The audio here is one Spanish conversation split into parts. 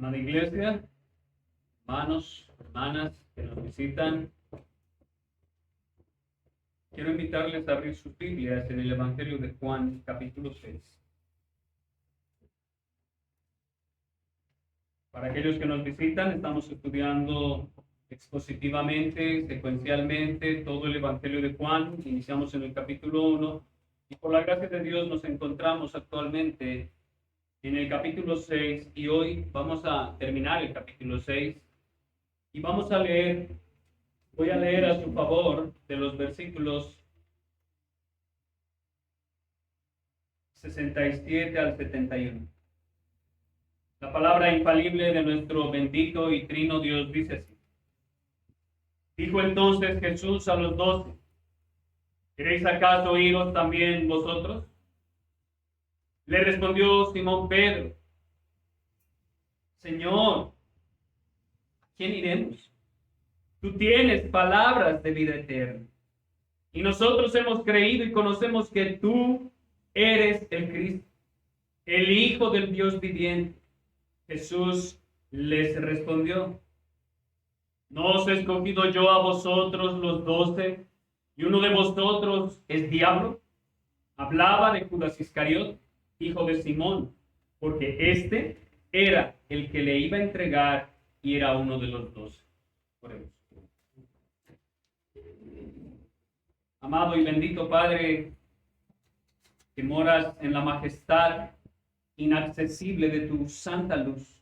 Amada iglesia, hermanos, hermanas que nos visitan, quiero invitarles a abrir sus Biblias en el Evangelio de Juan, capítulo 6. Para aquellos que nos visitan, estamos estudiando expositivamente, secuencialmente, todo el Evangelio de Juan. Iniciamos en el capítulo 1 y por la gracia de Dios nos encontramos actualmente en el capítulo 6 y hoy vamos a terminar el capítulo 6 y vamos a leer, voy a leer a su favor de los versículos 67 al 71. La palabra infalible de nuestro bendito y trino Dios dice así. Dijo entonces Jesús a los 12, ¿queréis acaso iros también vosotros? Le respondió Simón Pedro, Señor, ¿a quién iremos? Tú tienes palabras de vida eterna. Y nosotros hemos creído y conocemos que tú eres el Cristo, el Hijo del Dios viviente. Jesús les respondió, ¿no os he escogido yo a vosotros los 12 y uno de vosotros es diablo? Hablaba de Judas Iscariote, hijo de Simón, porque este era el que le iba a entregar y era uno de los 12. Oremos. Amado y bendito Padre, que moras en la majestad inaccesible de tu santa luz,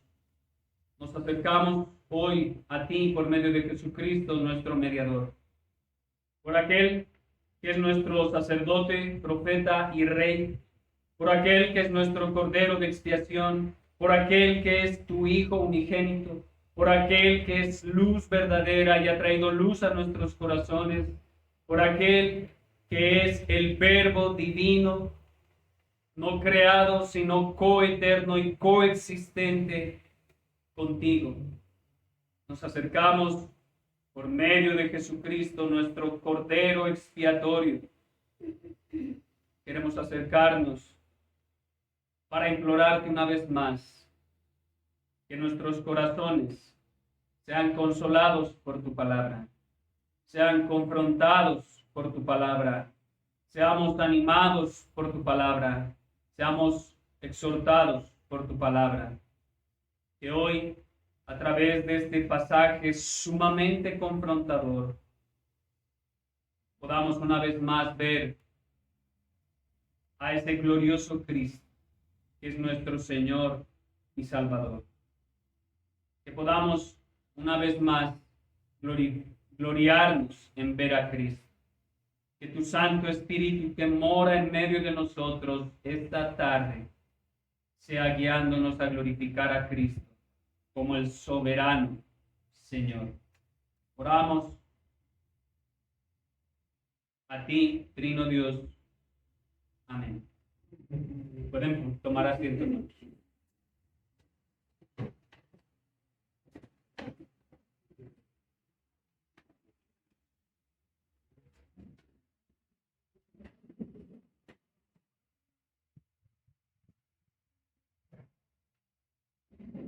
nos acercamos hoy a ti por medio de Jesucristo, nuestro mediador, por aquel que es nuestro sacerdote, profeta y rey, por aquel que es nuestro cordero de expiación, por aquel que es tu Hijo unigénito, por aquel que es luz verdadera y ha traído luz a nuestros corazones, por aquel que es el Verbo divino, no creado, sino coeterno y coexistente contigo. Nos acercamos por medio de Jesucristo, nuestro Cordero expiatorio. Queremos acercarnos para implorarte una vez más que nuestros corazones sean consolados por tu palabra, sean confrontados por tu palabra, seamos animados por tu palabra, seamos exhortados por tu palabra. Que hoy, a través de este pasaje sumamente confrontador, podamos una vez más ver a ese glorioso Cristo, que es nuestro Señor y Salvador. Que podamos una vez más gloriarnos en ver a Cristo. Que tu Santo Espíritu que mora en medio de nosotros esta tarde sea guiándonos a glorificar a Cristo como el soberano Señor. Oramos a ti, Trino Dios. Amén. Pueden tomar asiento.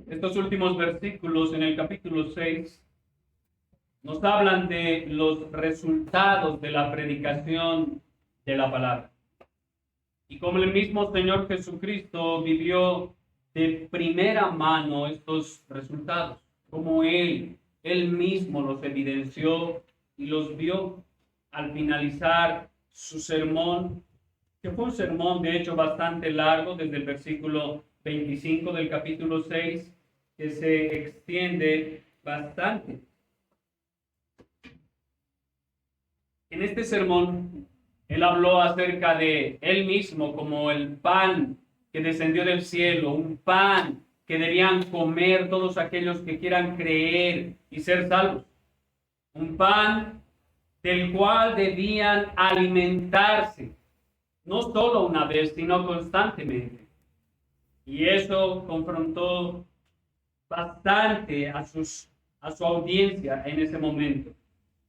Estos últimos versículos en el capítulo 6 nos hablan de los resultados de la predicación de la palabra. Y como el mismo Señor Jesucristo vivió de primera mano estos resultados, como Él mismo los evidenció y los vio al finalizar su sermón, que fue un sermón de hecho bastante largo, desde el versículo 25 del capítulo 6, que se extiende bastante. En este sermón, Él habló acerca de Él mismo como el pan que descendió del cielo, un pan que debían comer todos aquellos que quieran creer y ser salvos. Un pan del cual debían alimentarse, no solo una vez, sino constantemente. Y eso confrontó bastante a su audiencia en ese momento.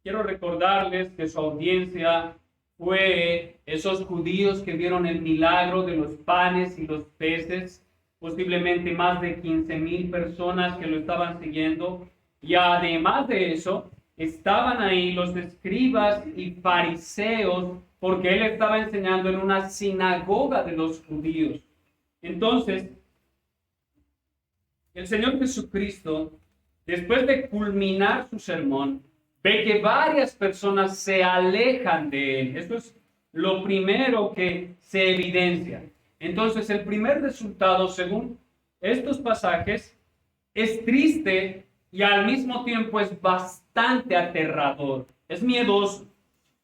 Quiero recordarles que su audiencia fue esos judíos que vieron el milagro de los panes y los peces, posiblemente más de 15,000 personas que lo estaban siguiendo. Y además de eso, estaban ahí los escribas y fariseos, porque él estaba enseñando en una sinagoga de los judíos. Entonces, el Señor Jesucristo, después de culminar su sermón, ve que varias personas se alejan de él. Esto es lo primero que se evidencia. Entonces, el primer resultado, según estos pasajes, es triste y al mismo tiempo es bastante aterrador. Es miedoso,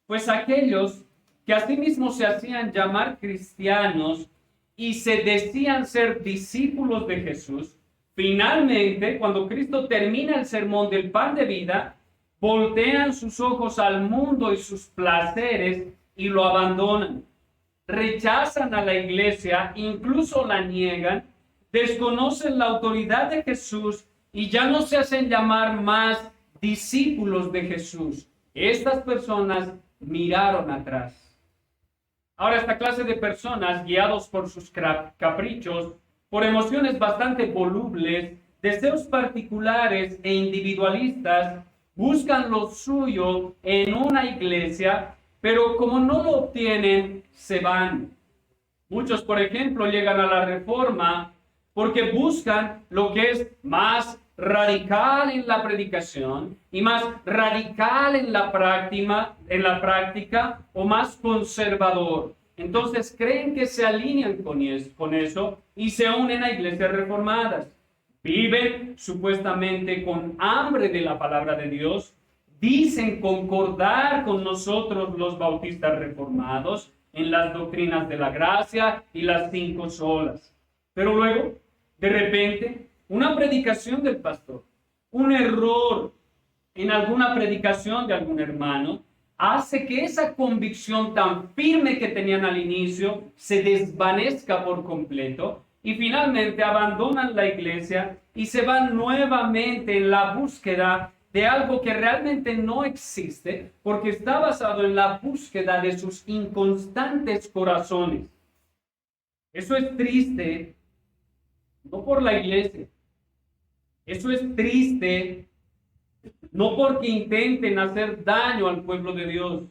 pues aquellos que asimismo se hacían llamar cristianos y se decían ser discípulos de Jesús, finalmente, cuando Cristo termina el sermón del pan de vida, voltean sus ojos al mundo y sus placeres y lo abandonan. Rechazan a la iglesia, incluso la niegan, desconocen la autoridad de Jesús y ya no se hacen llamar más discípulos de Jesús. Estas personas miraron atrás. Ahora, esta clase de personas, guiados por sus caprichos, por emociones bastante volubles, deseos particulares e individualistas, buscan lo suyo en una iglesia, pero como no lo obtienen, se van. Muchos, por ejemplo, llegan a la Reforma porque buscan lo que es más radical en la predicación y más radical en la práctica o más conservador. Entonces creen que se alinean con eso y se unen a iglesias reformadas. Viven supuestamente con hambre de la palabra de Dios, dicen concordar con nosotros los bautistas reformados en las doctrinas de la gracia y las 5 solas. Pero luego, de repente, una predicación del pastor, un error en alguna predicación de algún hermano, hace que esa convicción tan firme que tenían al inicio se desvanezca por completo y finalmente abandonan la iglesia y se van nuevamente en la búsqueda de algo que realmente no existe, porque está basado en la búsqueda de sus inconstantes corazones. Eso es triste, no por la iglesia. Eso es triste, no porque intenten hacer daño al pueblo de Dios.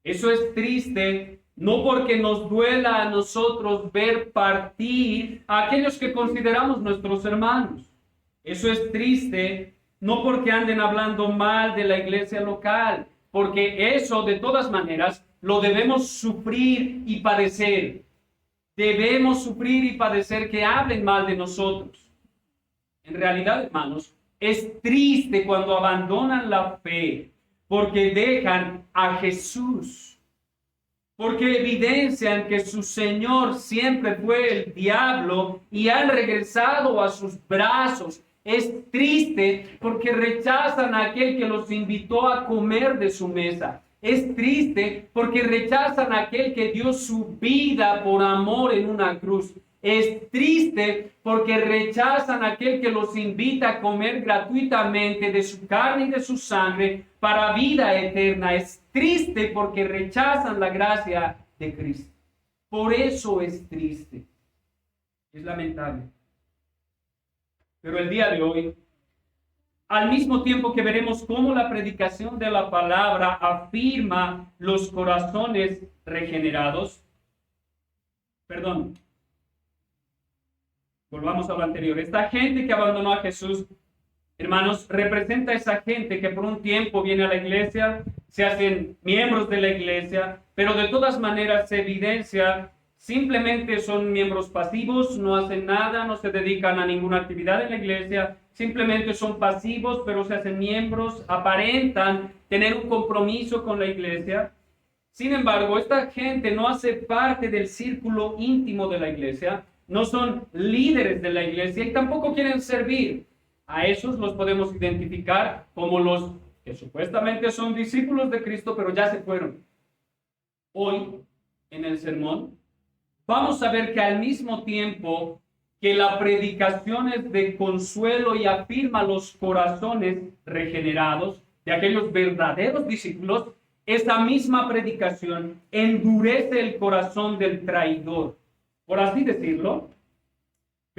Eso es triste, no porque nos duela a nosotros ver partir a aquellos que consideramos nuestros hermanos. Eso es triste, no porque anden hablando mal de la iglesia local, porque eso de todas maneras lo debemos sufrir y padecer. Debemos sufrir y padecer que hablen mal de nosotros. En realidad, hermanos, es triste cuando abandonan la fe porque dejan a Jesús, porque evidencian que su Señor siempre fue el diablo y han regresado a sus brazos. Es triste porque rechazan a aquel que los invitó a comer de su mesa. Es triste porque rechazan a aquel que dio su vida por amor en una cruz. Es triste porque rechazan a aquel que los invita a comer gratuitamente de su carne y de su sangre para vida eterna. Es triste porque rechazan la gracia de Cristo. Por eso es triste. Es lamentable. Pero el día de hoy, al mismo tiempo que veremos cómo la predicación de la palabra afirma los corazones regenerados, volvamos a lo anterior. Esta gente que abandonó a Jesús, hermanos, representa a esa gente que por un tiempo viene a la iglesia, se hacen miembros de la iglesia, pero de todas maneras se evidencia, simplemente son miembros pasivos, no hacen nada, no se dedican a ninguna actividad en la iglesia, simplemente son pasivos, pero se hacen miembros, aparentan tener un compromiso con la iglesia. Sin embargo, esta gente no hace parte del círculo íntimo de la iglesia, no son líderes de la iglesia y tampoco quieren servir. A esos los podemos identificar como los que supuestamente son discípulos de Cristo, pero ya se fueron. Hoy, en el sermón, vamos a ver que al mismo tiempo que la predicación es de consuelo y afirma los corazones regenerados de aquellos verdaderos discípulos, esa misma predicación endurece el corazón del traidor, por así decirlo.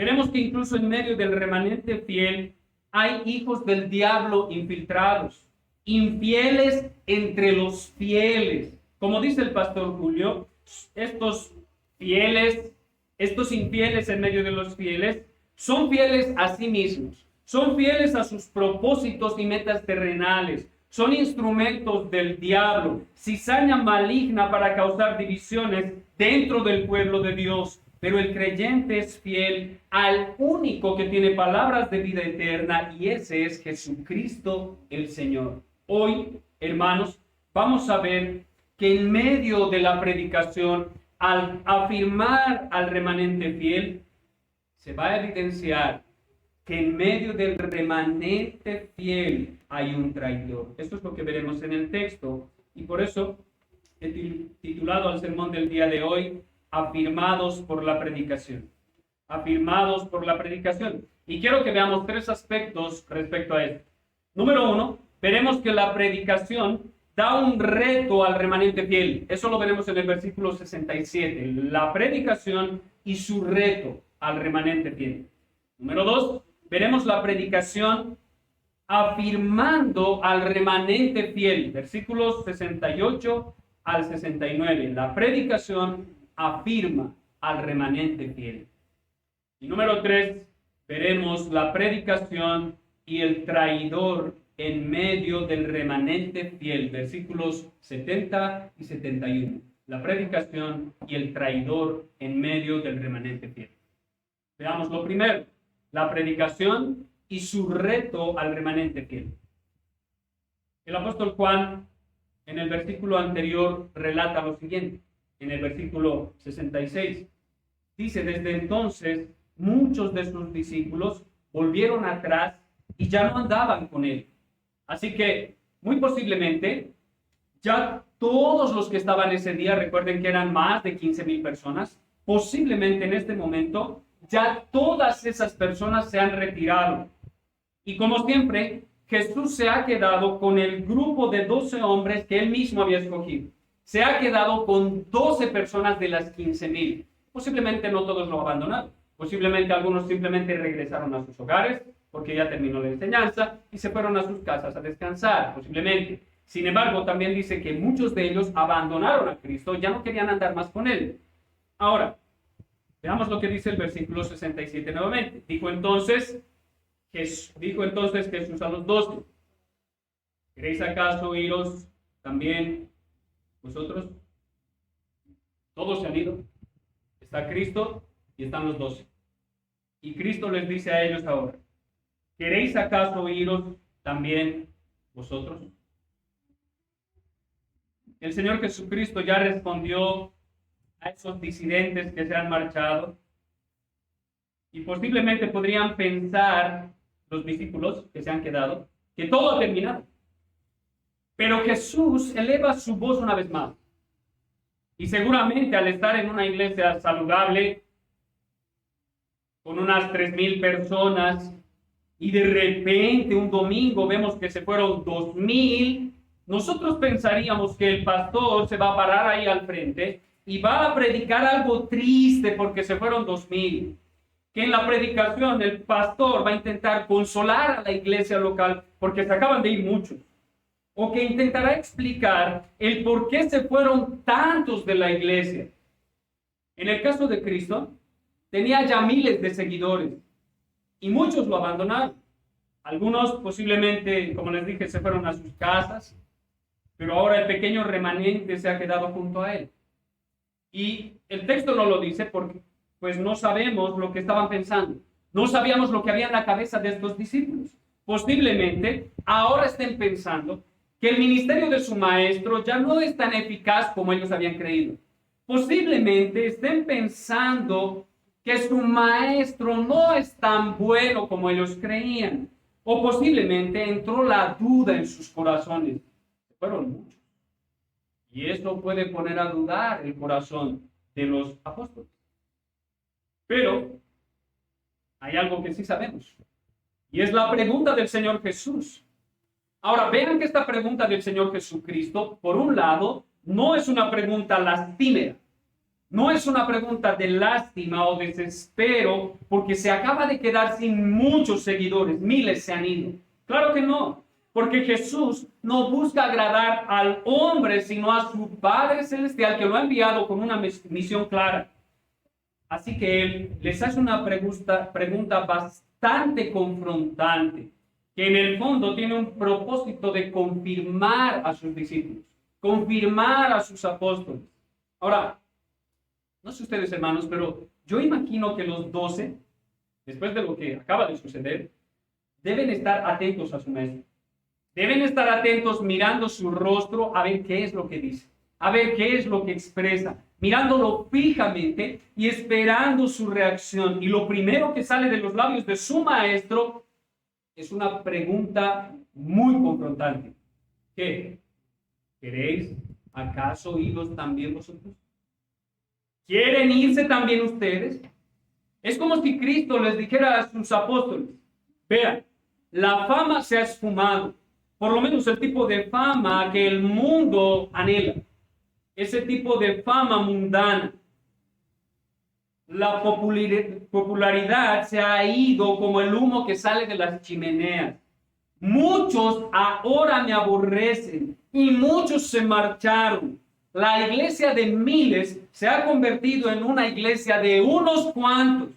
Veremos que incluso en medio del remanente fiel hay hijos del diablo infiltrados, infieles entre los fieles. Como dice el pastor Julio, estos fieles, estos infieles en medio de los fieles, son fieles a sí mismos, son fieles a sus propósitos y metas terrenales, son instrumentos del diablo, cizaña maligna para causar divisiones dentro del pueblo de Dios. Pero el creyente es fiel al único que tiene palabras de vida eterna, y ese es Jesucristo el Señor. Hoy, hermanos, vamos a ver que en medio de la predicación, al afirmar al remanente fiel, se va a evidenciar que en medio del remanente fiel hay un traidor. Esto es lo que veremos en el texto, y por eso he titulado al sermón del día de hoy, afirmados por la predicación. Afirmados por la predicación. Y quiero que veamos tres aspectos respecto a esto. Número uno, veremos que la predicación da un reto al remanente fiel. Eso lo veremos en el versículo 67. La predicación y su reto al remanente fiel. Número dos, veremos la predicación afirmando al remanente fiel. Versículos 68 al 69. La predicación afirma al remanente fiel. Y número 3, veremos la predicación y el traidor en medio del remanente fiel, versículos 70 y 71. La predicación y el traidor en medio del remanente fiel. Veamos lo primero, la predicación y su reto al remanente fiel. El apóstol Juan, en el versículo anterior, relata lo siguiente. En el versículo 66, dice: desde entonces muchos de sus discípulos volvieron atrás y ya no andaban con él. Así que, muy posiblemente, ya todos los que estaban ese día, recuerden que eran más de 15,000 personas, posiblemente en este momento, ya todas esas personas se han retirado. Y como siempre, Jesús se ha quedado con el grupo de 12 hombres que él mismo había escogido. Se ha quedado con 12 personas de las 15,000. Posiblemente no todos lo abandonaron. Posiblemente algunos simplemente regresaron a sus hogares porque ya terminó la enseñanza y se fueron a sus casas a descansar, posiblemente. Sin embargo, también dice que muchos de ellos abandonaron a Cristo, ya no querían andar más con él. Ahora, veamos lo que dice el versículo 67 nuevamente. Dijo entonces Jesús a los 12: ¿queréis acaso iros también vosotros? Todos se han ido. Está Cristo y están los 12. Y Cristo les dice a ellos ahora: ¿queréis acaso iros también vosotros? El Señor Jesucristo ya respondió a esos disidentes que se han marchado, y posiblemente podrían pensar los discípulos que se han quedado que todo ha terminado. Pero Jesús eleva su voz una vez más. Y seguramente al estar en una iglesia saludable, con unas 3,000 personas, y de repente un domingo vemos que se fueron 2,000, nosotros pensaríamos que el pastor se va a parar ahí al frente y va a predicar algo triste porque se fueron 2,000. Que en la predicación el pastor va a intentar consolar a la iglesia local porque se acaban de ir muchos. O que intentará explicar el por qué se fueron tantos de la iglesia. En el caso de Cristo, tenía ya miles de seguidores y muchos lo abandonaron. Algunos posiblemente, como les dije, se fueron a sus casas, pero ahora el pequeño remanente se ha quedado junto a él. Y el texto no lo dice porque pues no sabemos lo que estaban pensando. No sabíamos lo que había en la cabeza de estos discípulos. Posiblemente ahora estén pensando que el ministerio de su maestro ya no es tan eficaz como ellos habían creído. Posiblemente estén pensando que su maestro no es tan bueno como ellos creían. O posiblemente entró la duda en sus corazones. Fueron muchos. Y esto puede poner a dudar el corazón de los apóstoles. Pero hay algo que sí sabemos. Y es la pregunta del Señor Jesús. Ahora, vean que esta pregunta del Señor Jesucristo, por un lado, no es una pregunta lastimera. No es una pregunta de lástima o desespero porque se acaba de quedar sin muchos seguidores, miles se han ido. Claro que no, porque Jesús no busca agradar al hombre, sino a su Padre Celestial que lo ha enviado con una misión clara. Así que Él les hace una pregunta bastante confrontante, que en el fondo tiene un propósito de confirmar a sus discípulos, confirmar a sus apóstoles. Ahora, no sé ustedes, hermanos, pero yo imagino que los 12, después de lo que acaba de suceder, deben estar atentos a su maestro. Deben estar atentos mirando su rostro a ver qué es lo que dice, a ver qué es lo que expresa, mirándolo fijamente y esperando su reacción. Y lo primero que sale de los labios de su maestro es una pregunta muy confrontante. ¿Qué? ¿Queréis acaso iros también vosotros? ¿Quieren irse también ustedes? Es como si Cristo les dijera a sus apóstoles, vean, la fama se ha esfumado, por lo menos el tipo de fama que el mundo anhela, ese tipo de fama mundana. La popularidad se ha ido como el humo que sale de las chimeneas. Muchos ahora me aborrecen y muchos se marcharon. La iglesia de miles se ha convertido en una iglesia de unos cuantos.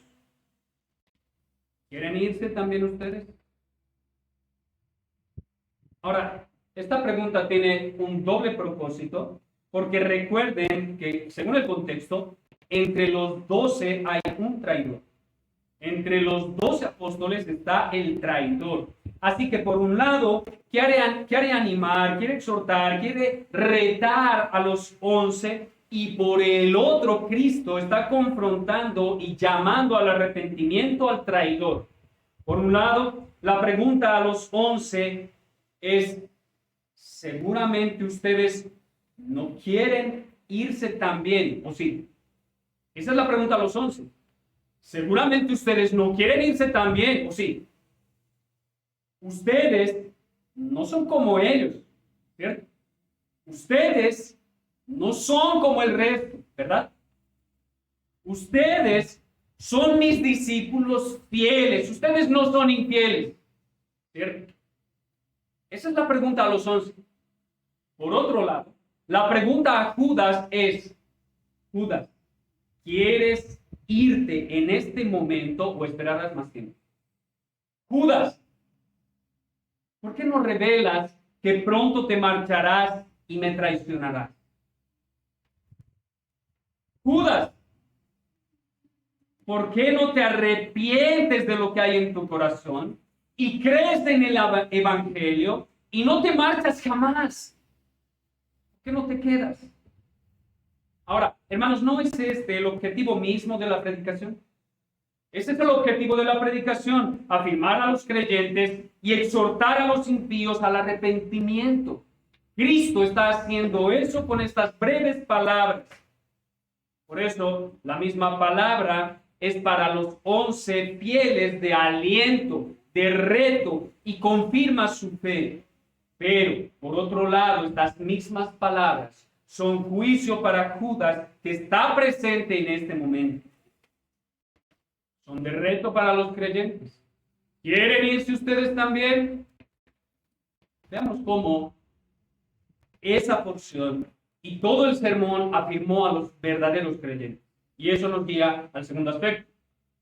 ¿Quieren irse también ustedes? Ahora, esta pregunta tiene un doble propósito, porque recuerden que, según el contexto, entre los 12 hay un traidor. Entre los 12 apóstoles está el traidor. Así que por un lado, quiere animar, quiere exhortar, quiere retar a los 11, y por el otro Cristo está confrontando y llamando al arrepentimiento al traidor. Por un lado, la pregunta a los 11 es, seguramente ustedes no quieren irse también, ¿o sí? Esa es la pregunta a los 11. Seguramente ustedes no quieren irse también, ¿o sí? Ustedes no son como ellos, ¿cierto? Ustedes no son como el resto, ¿verdad? Ustedes son mis discípulos fieles, ustedes no son infieles, ¿cierto? Esa es la pregunta a los 11. Por otro lado, la pregunta a Judas es, Judas, ¿quieres irte en este momento o esperarás más tiempo? Judas, ¿por qué no revelas que pronto te marcharás y me traicionarás? Judas, ¿por qué no te arrepientes de lo que hay en tu corazón y crees en el evangelio y no te marchas jamás? ¿Por qué no te quedas? Ahora, hermanos, ¿no es este el objetivo mismo de la predicación? Ese es el objetivo de la predicación, afirmar a los creyentes y exhortar a los impíos al arrepentimiento. Cristo está haciendo eso con estas breves palabras. Por eso, la misma palabra es para los 11 fieles de aliento, de reto, y confirma su fe. Pero, por otro lado, estas mismas palabras son juicio para Judas, que está presente en este momento. Son de reto para los creyentes. ¿Quieren irse ustedes también? Veamos cómo esa porción y todo el sermón afirmó a los verdaderos creyentes. Y eso nos guía al segundo aspecto.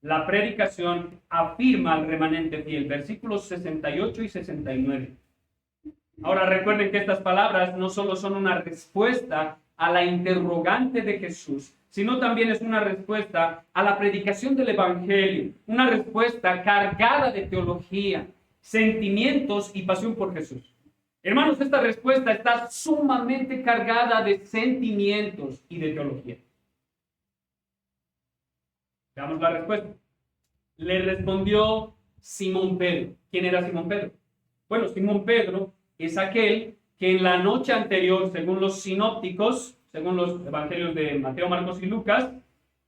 La predicación afirma al remanente fiel. Versículos 68 y 69. Ahora recuerden que estas palabras no solo son una respuesta a la interrogante de Jesús, sino también es una respuesta a la predicación del Evangelio, una respuesta cargada de teología, sentimientos y pasión por Jesús. Hermanos, esta respuesta está sumamente cargada de sentimientos y de teología. Veamos la respuesta. Le respondió Simón Pedro. ¿Quién era Simón Pedro? Bueno, Simón Pedro es aquel que en la noche anterior, según los sinópticos, según los evangelios de Mateo, Marcos y Lucas,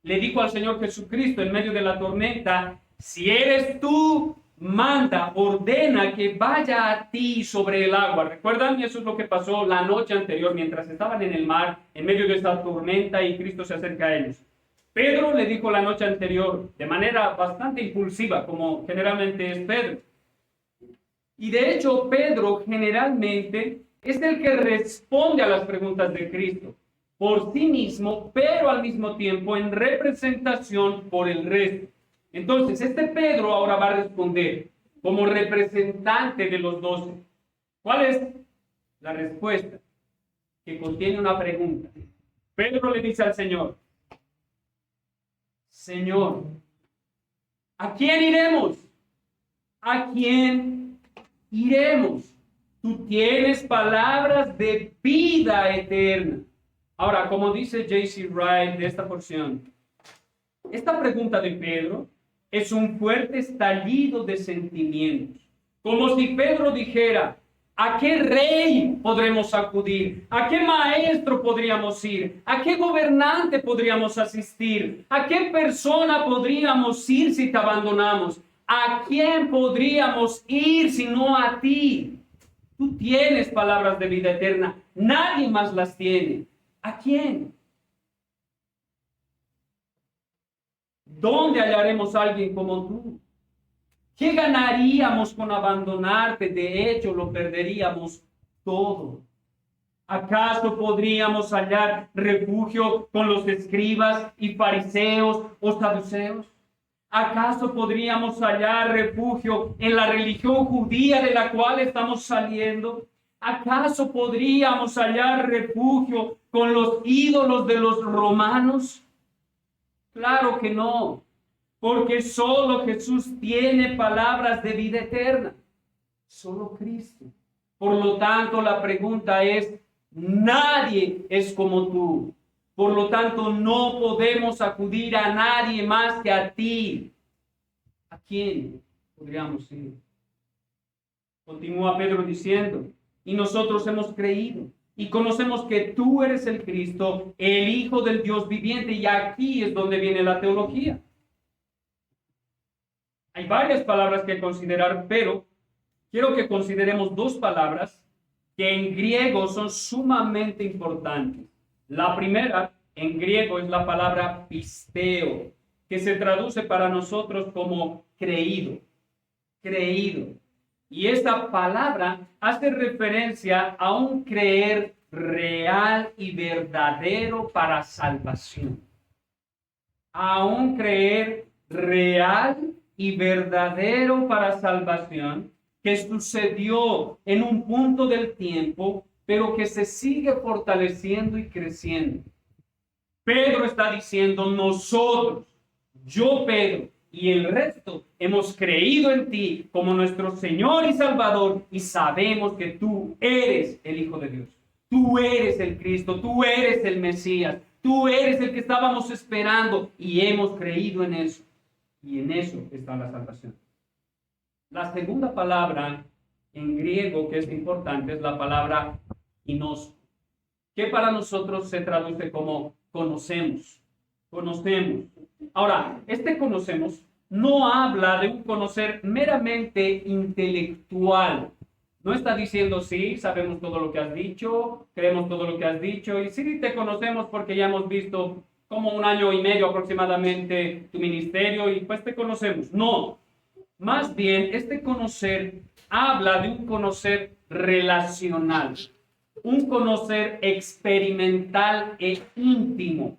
le dijo al Señor Jesucristo en medio de la tormenta, si eres tú, manda, ordena que vaya a ti sobre el agua. ¿Recuerdan? Eso es lo que pasó la noche anterior, mientras estaban en el mar, en medio de esta tormenta, y Cristo se acerca a ellos. Pedro le dijo la noche anterior, de manera bastante impulsiva, como generalmente es Pedro. Y de hecho, Pedro generalmente es el que responde a las preguntas de Cristo por sí mismo, pero al mismo tiempo en representación por el resto. Entonces, este Pedro ahora va a responder como representante de los 12. ¿Cuál es la respuesta? Que contiene una pregunta. Pedro le dice al Señor, Señor, ¿a quién iremos? ¿A quién iremos? Tú tienes palabras de vida eterna. Ahora, como dice J.C. Wright de esta porción, esta pregunta de Pedro es un fuerte estallido de sentimientos. Como si Pedro dijera, ¿a qué rey podremos acudir? ¿A qué maestro podríamos ir? ¿A qué gobernante podríamos asistir? ¿A qué persona podríamos ir si te abandonamos? ¿A quién podríamos ir si no a ti? Tú tienes palabras de vida eterna. Nadie más las tiene. ¿A quién? ¿Dónde hallaremos a alguien como tú? ¿Qué ganaríamos con abandonarte? De hecho, lo perderíamos todo. ¿Acaso podríamos hallar refugio con los escribas y fariseos o saduceos? ¿Acaso podríamos hallar refugio en la religión judía de la cual estamos saliendo? ¿Acaso podríamos hallar refugio con los ídolos de los romanos? Claro que no, porque solo Jesús tiene palabras de vida eterna. Solo Cristo. Por lo tanto, la pregunta es, nadie es como tú. Por lo tanto, no podemos acudir a nadie más que a ti. ¿A quién podríamos ir? Continúa Pedro diciendo, y nosotros hemos creído y conocemos que tú eres el Cristo, el Hijo del Dios viviente, y aquí es donde viene la teología. Hay varias palabras que considerar, pero quiero que consideremos dos palabras que en griego son sumamente importantes. La primera en griego es la palabra pisteo, que se traduce para nosotros como creído, creído. Y esta palabra hace referencia a un creer real y verdadero para salvación. A un creer real y verdadero para salvación que sucedió en un punto del tiempo, pero que se sigue fortaleciendo y creciendo. Pedro está diciendo, nosotros, yo Pedro, y el resto hemos creído en ti como nuestro Señor y Salvador, y sabemos que tú eres el Hijo de Dios. Tú eres el Cristo, tú eres el Mesías, tú eres el que estábamos esperando, y hemos creído en eso. Y en eso está la salvación. La segunda palabra en griego que es importante es la palabra gnosko, que para nosotros se traduce como conocemos. Conocemos. Ahora, este conocemos no habla de un conocer meramente intelectual. No está diciendo, sí, sabemos todo lo que has dicho, creemos todo lo que has dicho, y sí te conocemos porque ya hemos visto como 1 año y medio aproximadamente tu ministerio, y pues te conocemos. No, más bien este conocer habla de un conocer relacional, un conocer experimental e íntimo.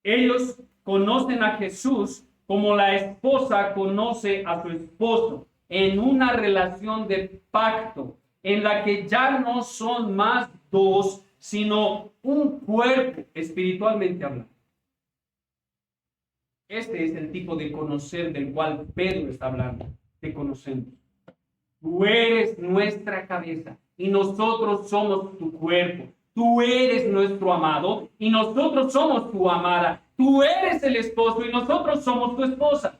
Ellos conocen a Jesús como la esposa conoce a su esposo, en una relación de pacto, en la que ya no son más dos, sino un cuerpo, espiritualmente hablando. Este es el tipo de conocer del cual Pedro está hablando. Te conocemos. Tú eres nuestra cabeza y nosotros somos tu cuerpo. Tú eres nuestro amado y nosotros somos tu amada. Tú eres el esposo y nosotros somos tu esposa.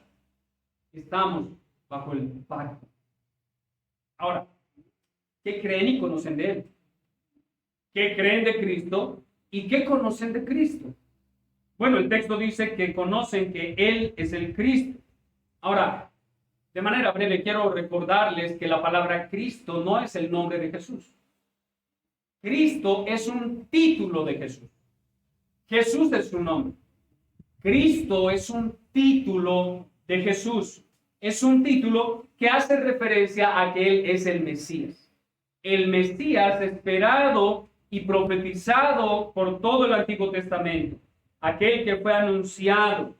Estamos bajo el pacto. Ahora, ¿qué creen y conocen de Él? ¿Qué creen de Cristo y qué conocen de Cristo? Bueno, el texto dice que conocen que Él es el Cristo. Ahora, De manera breve, quiero recordarles que la palabra Cristo no es el nombre de Jesús. Cristo es un título de Jesús. Jesús es su nombre. Cristo es un título de Jesús. Es un título que hace referencia a que Él es el Mesías. El Mesías esperado y profetizado por todo el Antiguo Testamento. Aquel que fue anunciado.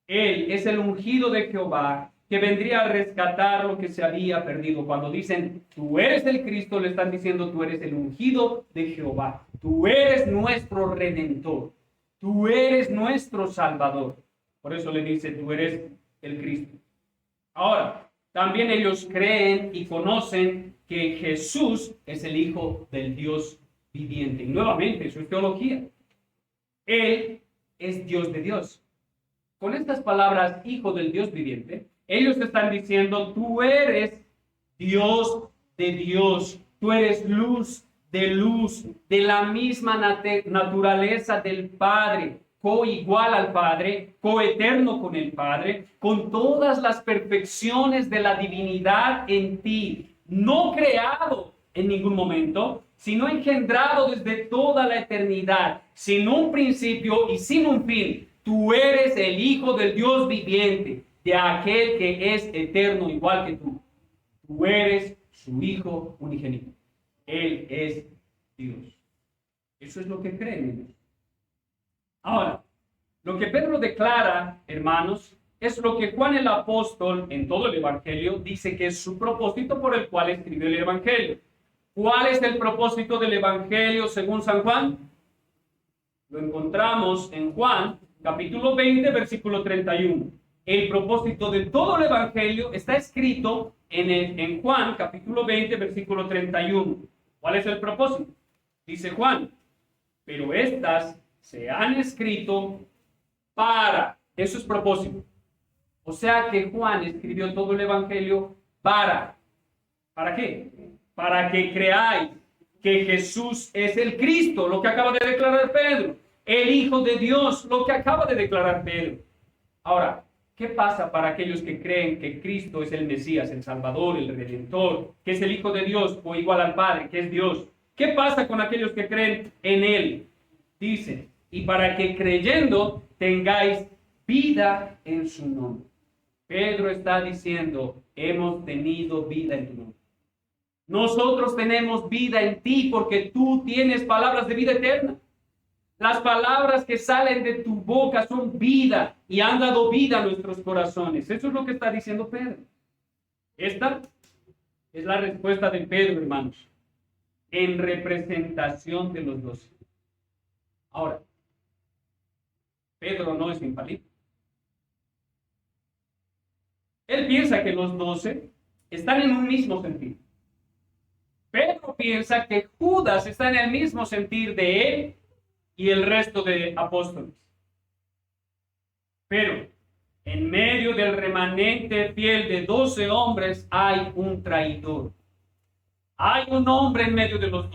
Él es el ungido de Jehová, que vendría a rescatar lo que se había perdido. Cuando dicen, tú eres el Cristo, le están diciendo, tú eres el ungido de Jehová. Tú eres nuestro Redentor. Tú eres nuestro Salvador. Por eso le dice, tú eres el Cristo. Ahora, también ellos creen y conocen que Jesús es el Hijo del Dios viviente. Y nuevamente, eso es teología. Él es Dios de Dios. Con estas palabras, Hijo del Dios viviente, ellos están diciendo, tú eres Dios de Dios. Tú eres luz de la misma naturaleza del Padre, coigual al Padre, coeterno con el Padre, con todas las perfecciones de la divinidad en ti, no creado en ningún momento, sino engendrado desde toda la eternidad, sin un principio y sin un fin. Tú eres el Hijo del Dios viviente, de aquel que es eterno igual que tú. Tú eres su Hijo unigénito. Él es Dios. Eso es lo que creen ellos. Ahora, lo que Pedro declara, hermanos, es lo que Juan el apóstol en todo el Evangelio dice que es su propósito por el cual escribió el Evangelio. ¿Cuál es el propósito del Evangelio según San Juan? Lo encontramos en Juan, capítulo 20, versículo 31. El propósito de todo el Evangelio está escrito en Juan, capítulo 20, versículo 31. ¿Cuál es el propósito? Dice Juan, pero estas se han escrito para, eso es propósito. O sea que Juan escribió todo el Evangelio ¿para qué? Para que creáis que Jesús es el Cristo, lo que acaba de declarar Pedro, el Hijo de Dios, lo que acaba de declarar Pedro. Ahora, ¿qué pasa para aquellos que creen que Cristo es el Mesías, el Salvador, el Redentor, que es el Hijo de Dios o igual al Padre, que es Dios? ¿Qué pasa con aquellos que creen en Él? Dice, y para que creyendo tengáis vida en su nombre. Pedro está diciendo, hemos tenido vida en tu nombre. Nosotros tenemos vida en ti porque tú tienes palabras de vida eterna. Las palabras que salen de tu boca son vida y han dado vida a nuestros corazones. Eso es lo que está diciendo Pedro. Esta es la respuesta de Pedro, hermanos, en representación de los 12. Ahora, Pedro no es infalible. Él piensa que los 12 están en un mismo sentido. Pedro piensa que Judas está en el mismo sentir de él y el resto de apóstoles. Pero en medio del remanente fiel de 12 hombres hay un traidor. Hay un hombre en medio de los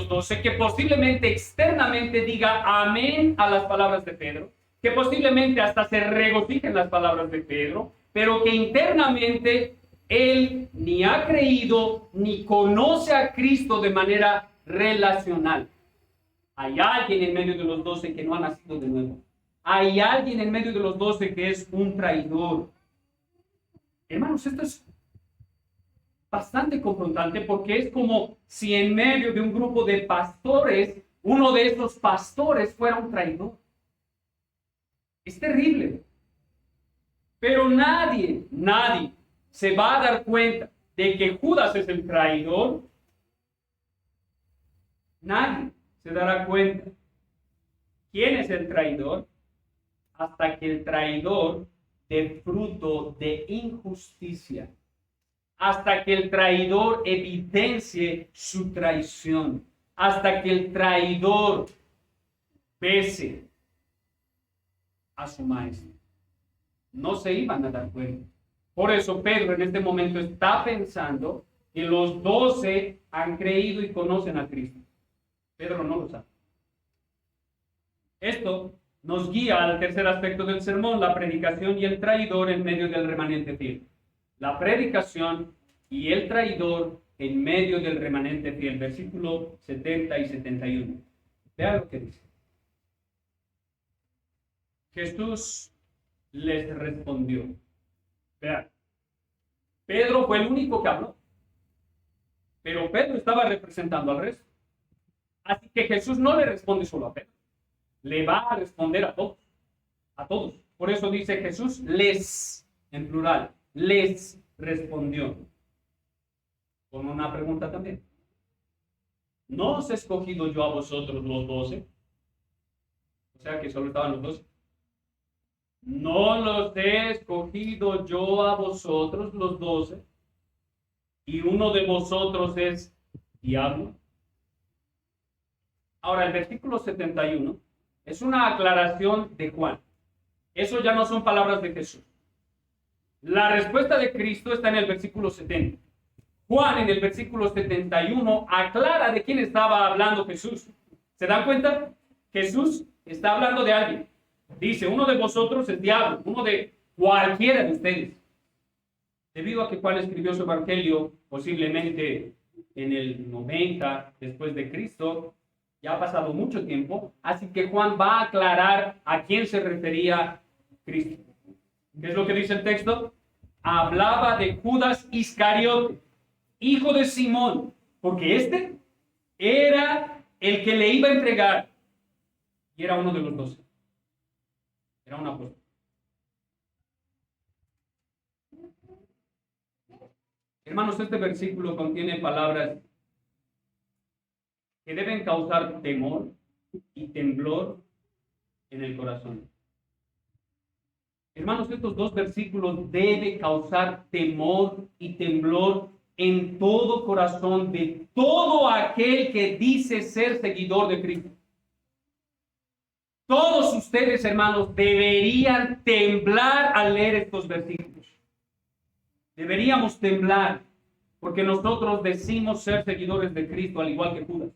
12, que posiblemente externamente diga amén a las palabras de Pedro, que posiblemente hasta se regocije en las palabras de Pedro, pero que internamente él ni ha creído ni conoce a Cristo de manera relacional. Hay alguien en medio de los 12 que no ha nacido de nuevo. Hay alguien en medio de los 12 que es un traidor. Hermanos, esto es bastante confrontante porque es como si en medio de un grupo de pastores, uno de esos pastores fuera un traidor. Es terrible. Pero nadie se va a dar cuenta de que Judas es el traidor. Nadie se dará cuenta quién es el traidor hasta que el traidor dé fruto de injusticia, hasta que el traidor evidencie su traición, hasta que el traidor pese a su maestro. No se iban a dar cuenta. Por eso Pedro en este momento está pensando que los 12 han creído y conocen a Cristo. Pedro no lo sabe. Esto nos guía al tercer aspecto del sermón, la predicación y el traidor en medio del remanente fiel. La predicación y el traidor en medio del remanente fiel. Versículo 70 y 71. Vean lo que dice. Jesús les respondió. Vean. Pedro fue el único que habló. Pero Pedro estaba representando al resto. Así que Jesús no le responde solo a Pedro. Le va a responder a todos. A todos. Por eso dice Jesús les, en plural, les respondió. Con una pregunta también. ¿No os he escogido yo a vosotros los 12? O sea que solo estaban los 12. ¿No los he escogido yo a vosotros los 12? Y uno de vosotros es diablo. Ahora, el versículo 71 es una aclaración de Juan. Eso ya no son palabras de Jesús. La respuesta de Cristo está en el versículo 70. Juan, en el versículo 71, aclara de quién estaba hablando Jesús. ¿Se dan cuenta? Jesús está hablando de alguien. Dice, uno de vosotros es diablo, uno de cualquiera de ustedes. Debido a que Juan escribió su evangelio posiblemente en el 90 después de Cristo, ya ha pasado mucho tiempo, así que Juan va a aclarar a quién se refería Cristo. ¿Qué es lo que dice el texto? Hablaba de Judas Iscariote, hijo de Simón, porque este era el que le iba a entregar y era uno de los 12. Era un apóstol. Hermanos, este versículo contiene palabras que deben causar temor y temblor en el corazón. Hermanos, estos dos versículos deben causar temor y temblor en todo corazón de todo aquel que dice ser seguidor de Cristo. Todos ustedes, hermanos, deberían temblar al leer estos versículos. Deberíamos temblar, porque nosotros decimos ser seguidores de Cristo, al igual que Judas.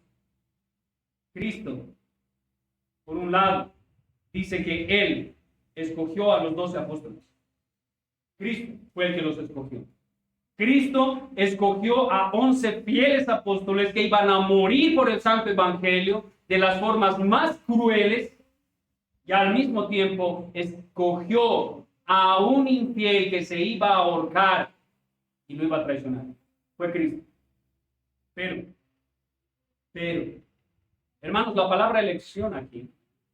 Cristo, por un lado, dice que Él escogió a los 12 apóstoles. Cristo fue el que los escogió. Cristo escogió a 11 fieles apóstoles que iban a morir por el santo evangelio de las formas más crueles, y al mismo tiempo escogió a un infiel que se iba a ahorcar y lo iba a traicionar. Fue Cristo. Pero, hermanos, la palabra elección aquí,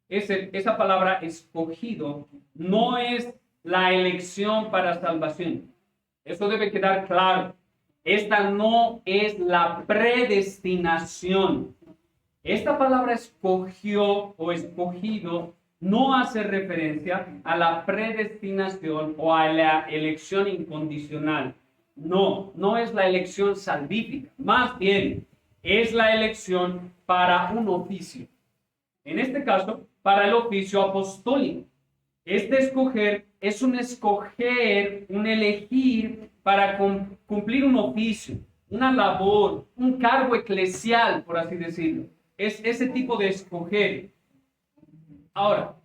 esa palabra escogido, no es la elección para salvación. Eso debe quedar claro. Esta no es la predestinación. Esta palabra escogió o escogido no hace referencia a la predestinación o a la elección incondicional. No es la elección salvífica. Más bien, es la elección para un oficio. En este caso, para el oficio apostólico. Este escoger es un escoger, un elegir para cumplir un oficio, una labor, un cargo eclesial, por así decirlo. Es ese tipo de escoger. Ahora,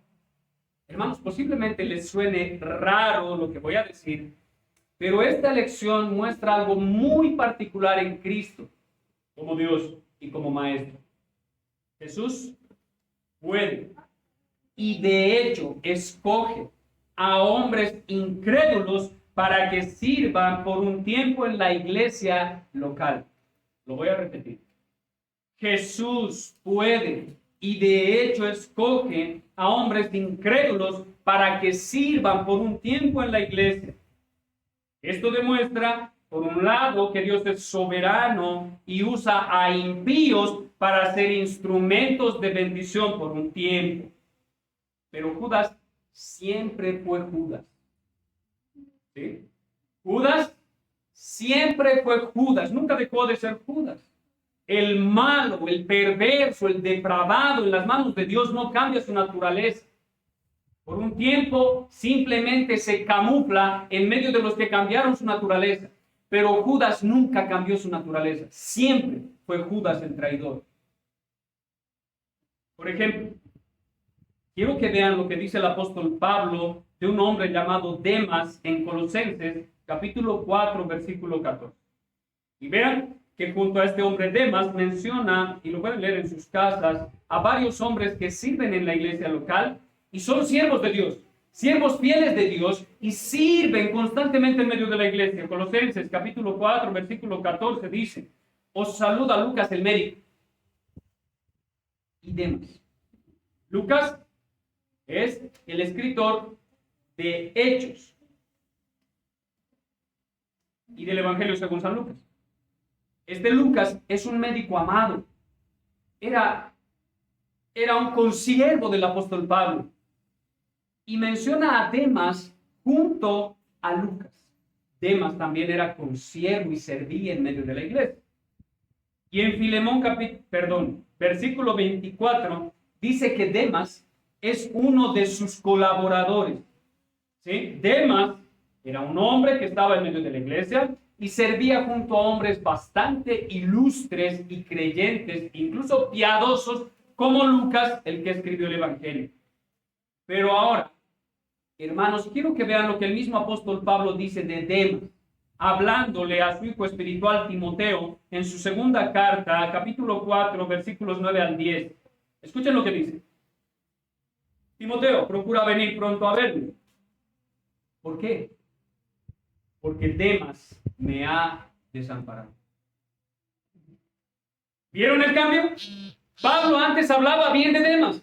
hermanos, posiblemente les suene raro lo que voy a decir, pero esta elección muestra algo muy particular en Cristo, como Dios y como Maestro. Jesús puede y de hecho escoge a hombres incrédulos para que sirvan por un tiempo en la iglesia local. Lo voy a repetir. Jesús puede y de hecho escoge a hombres incrédulos para que sirvan por un tiempo en la iglesia. Esto demuestra, por un lado, que Dios es soberano y usa a impíos para ser instrumentos de bendición por un tiempo. Pero Judas siempre fue Judas. ¿Sí? Judas siempre fue Judas, nunca dejó de ser Judas. El malo, el perverso, el depravado en las manos de Dios no cambia su naturaleza. Por un tiempo simplemente se camufla en medio de los que cambiaron su naturaleza. Pero Judas nunca cambió su naturaleza. Siempre fue Judas el traidor. Por ejemplo, quiero que vean lo que dice el apóstol Pablo de un hombre llamado Demas en Colosenses, capítulo 4, versículo 14. Y vean que junto a este hombre Demas menciona, y lo pueden leer en sus casas, a varios hombres que sirven en la iglesia local y son siervos de Dios, siervos fieles de Dios y sirven constantemente en medio de la iglesia. Colosenses capítulo 4, versículo 14 dice: os saluda Lucas el médico y Demas. Lucas es el escritor de Hechos y del Evangelio según San Lucas. Este Lucas es un médico amado. Era un consiervo del apóstol Pablo. Y menciona a Demas junto a Lucas. Demas también era consiervo y servía en medio de la iglesia. Y en Filemón versículo 24 dice que Demas es uno de sus colaboradores. ¿Sí? Demas era un hombre que estaba en medio de la iglesia y servía junto a hombres bastante ilustres y creyentes, incluso piadosos, como Lucas, el que escribió el Evangelio. Pero ahora, hermanos, quiero que vean lo que el mismo apóstol Pablo dice de Demas, hablándole a su hijo espiritual Timoteo en su segunda carta, capítulo 4, versículos 9 al 10. Escuchen lo que dice. Timoteo, procura venir pronto a verme. ¿Por qué? Porque Demas me ha desamparado. ¿Vieron el cambio? Pablo antes hablaba bien de Demas,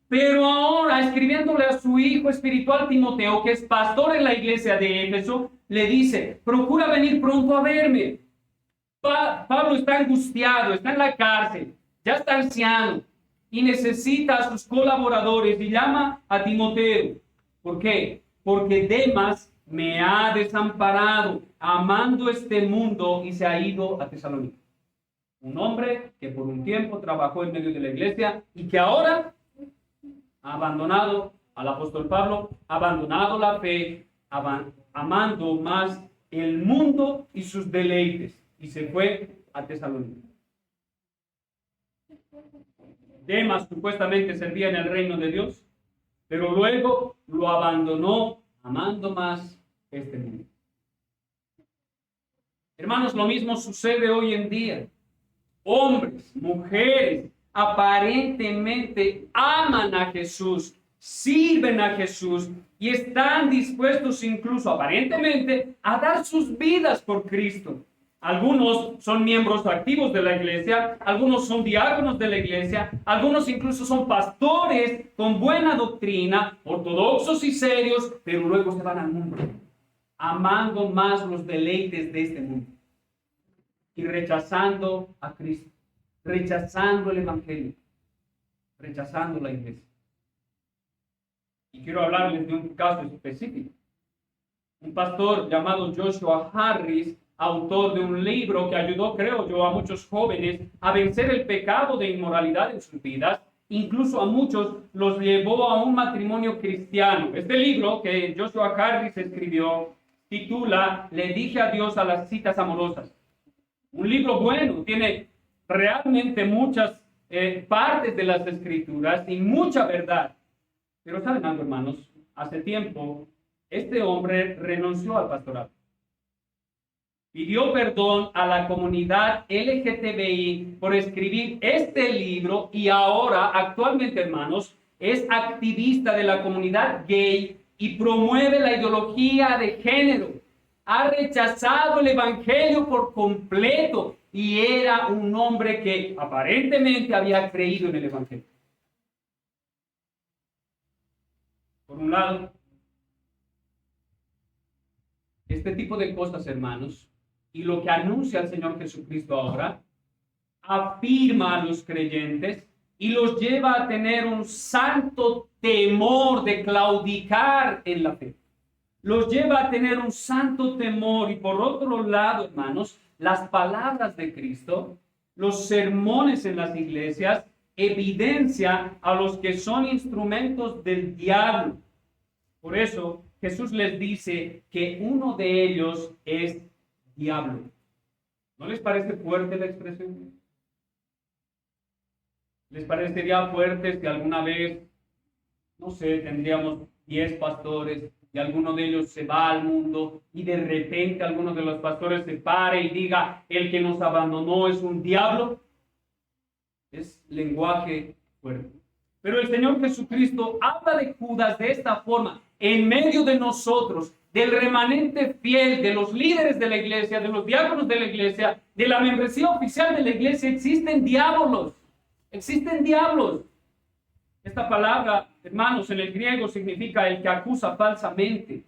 pero ahora, escribiéndole a su hijo espiritual Timoteo, que es pastor en la iglesia de Éfeso, le dice: procura venir pronto a verme. Pablo está angustiado, está en la cárcel, ya está anciano y necesita a sus colaboradores y llama a Timoteo. ¿Por qué? Porque Demas me ha desamparado, amando este mundo, y se ha ido a Tesalónica. Un hombre que por un tiempo trabajó en medio de la iglesia y que ahora ha abandonado al apóstol Pablo, ha abandonado la fe, amando más el mundo y sus deleites, y se fue a Tesalónica. Demas supuestamente servía en el reino de Dios, pero luego lo abandonó amando más este mundo. Hermanos, lo mismo sucede hoy en día. Hombres, mujeres, aparentemente aman a Jesús, sirven a Jesús y están dispuestos incluso aparentemente a dar sus vidas por Cristo. Algunos son miembros activos de la iglesia, algunos son diáconos de la iglesia, algunos incluso son pastores con buena doctrina, ortodoxos y serios, pero luego se van al mundo, amando más los deleites de este mundo y rechazando a Cristo, rechazando el Evangelio, rechazando la iglesia. Y quiero hablarles de un caso específico. Un pastor llamado Joshua Harris, autor de un libro que ayudó, creo yo, a muchos jóvenes a vencer el pecado de inmoralidad en sus vidas, incluso a muchos los llevó a un matrimonio cristiano. Este libro que Joshua Harris escribió titula Le dije adiós a las citas amorosas. Un libro bueno, tiene realmente muchas partes de las escrituras y mucha verdad. Pero ¿saben algo, hermanos? Hace tiempo, este hombre renunció al pastorado. Pidió perdón a la comunidad LGTBI por escribir este libro y ahora, actualmente, hermanos, es activista de la comunidad gay y promueve la ideología de género. Ha rechazado el Evangelio por completo y era un hombre que aparentemente había creído en el Evangelio. Por un lado, este tipo de cosas, hermanos, y lo que anuncia el Señor Jesucristo ahora, afirma a los creyentes y los lleva a tener un santo temor de claudicar en la fe. Los lleva a tener un santo temor. Y por otro lado, hermanos, las palabras de Cristo, los sermones en las iglesias, evidencia a los que son instrumentos del diablo. Por eso Jesús les dice que uno de ellos es diablo. ¿No les parece fuerte la expresión? ¿Les parecería fuerte si alguna vez no sé, tendríamos 10 pastores y alguno de ellos se va al mundo y de repente alguno de los pastores se pare y diga, el que nos abandonó es un diablo, es lenguaje fuerte. Pero el Señor Jesucristo habla de Judas de esta forma, en medio de nosotros, del remanente fiel, de los líderes de la iglesia, de los diáconos de la iglesia, de la membresía oficial de la iglesia, existen diablos, existen diablos. Esta palabra, hermanos, en el griego significa el que acusa falsamente,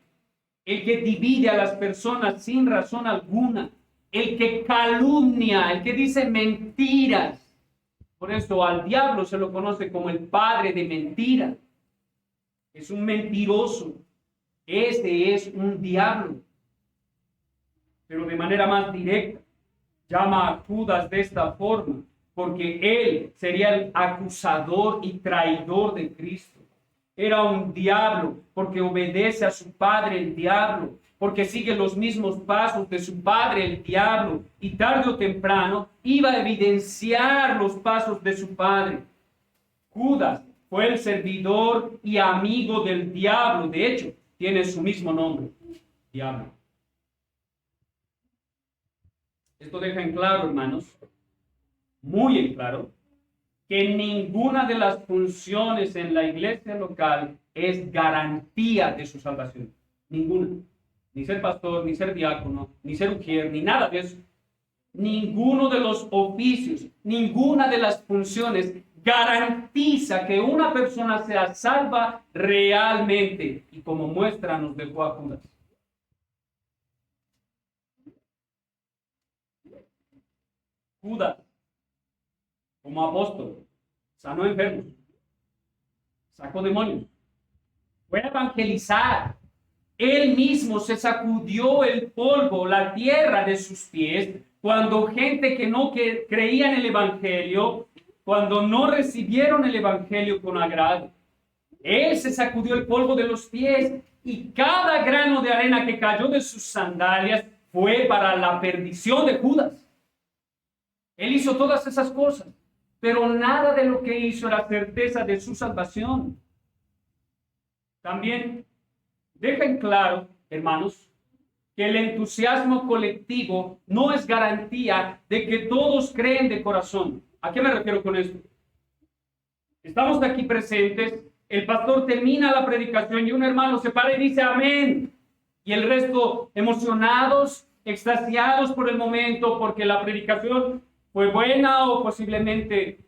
el que divide a las personas sin razón alguna, el que calumnia, el que dice mentiras. Por eso al diablo se lo conoce como el padre de mentira. Es un mentiroso. Este es un diablo. Pero de manera más directa, llama a Judas de esta forma, porque él sería el acusador y traidor de Cristo. Era un diablo porque obedece a su padre el diablo, porque sigue los mismos pasos de su padre el diablo, y tarde o temprano iba a evidenciar los pasos de su padre. Judas fue el servidor y amigo del diablo, de hecho, tiene su mismo nombre, diablo. Esto deja en claro, hermanos, muy en claro, que ninguna de las funciones en la iglesia local es garantía de su salvación. Ninguna. Ni ser pastor, ni ser diácono, ni ser ujier, ni nada de eso. Ninguno de los oficios, ninguna de las funciones garantiza que una persona sea salva realmente. Y como muestra nos dejó a Judas. Judas, como apóstol, sanó enfermos, sacó demonios, fue a evangelizar. Él mismo se sacudió el polvo, la tierra de sus pies, cuando gente que no creía en el Evangelio, cuando no recibieron el Evangelio con agrado. Él se sacudió el polvo de los pies y cada grano de arena que cayó de sus sandalias fue para la perdición de Judas. Él hizo todas esas cosas, pero nada de lo que hizo era certeza de su salvación. También deja en claro, hermanos, que el entusiasmo colectivo no es garantía de que todos creen de corazón. ¿A qué me refiero con esto? Estamos aquí presentes, el pastor termina la predicación y un hermano se para y dice amén. Y el resto emocionados, extasiados por el momento, porque la predicación fue buena o posiblemente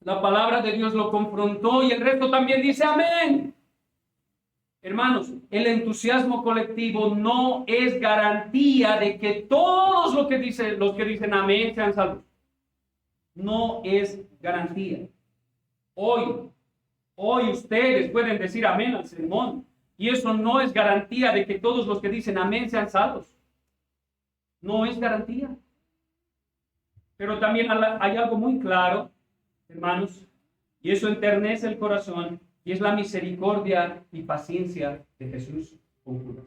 la palabra de Dios lo confrontó y el resto también dice amén. Hermanos, el entusiasmo colectivo no es garantía de que todos los que dicen amén sean salvos. No es garantía. Hoy ustedes pueden decir amén al sermón y eso no es garantía de que todos los que dicen amén sean salvos. No es garantía. Pero también hay algo muy claro, hermanos, y eso enternece el corazón, y es la misericordia y paciencia de Jesús con Judas.